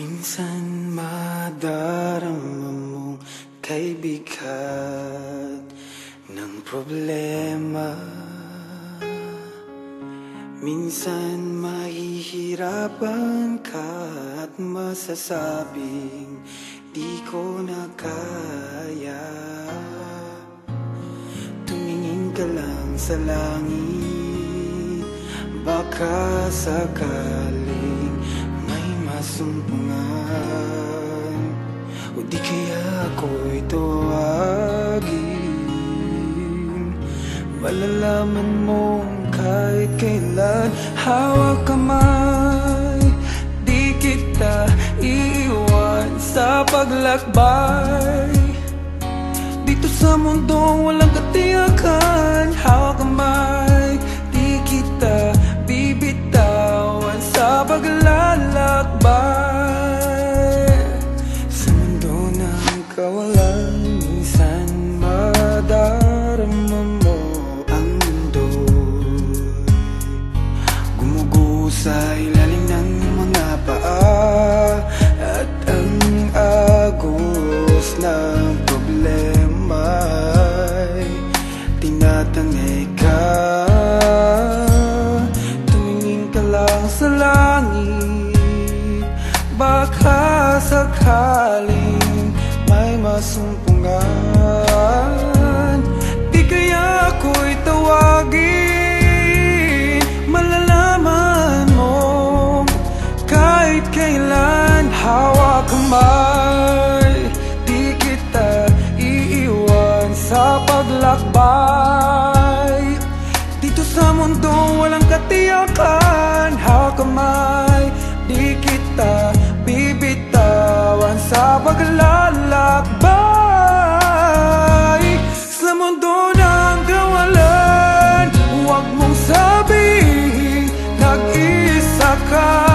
Minsan madarama mong kay bigat ng problema. Minsan mahihirapan ka at masasabing di ko na kaya. Tumingin ka lang sa langit, baka sakaling may masumpungan, o di kaya ako'y tuwagin. Malalaman mong kahit kailan hawak kamay, di kita iiwan sa paglakbay. Dito sa mundong walang katiyakan, hawak kamay, di kita bibitawan sa paglalakbay. Sa mundo ng kawalan, minsan madarama mo ang mundo'y gumuguho sa ilalim ng mga paa, at ang agos ng problema'y tinatangay ka. Tumingin ka lang sa langit, baka sakaling may masumpungan, di kaya ako'y tawagin. Malalaman mo kahit kailan hawak kamay, di kita iiwan sa paglakbay. Dito sa mundo walang katiyakan, hawak kamay, di kita bibitawan sa paglalakbay. Sa mundo ng kawalan, huwag mong sabihin nag-iisa ka.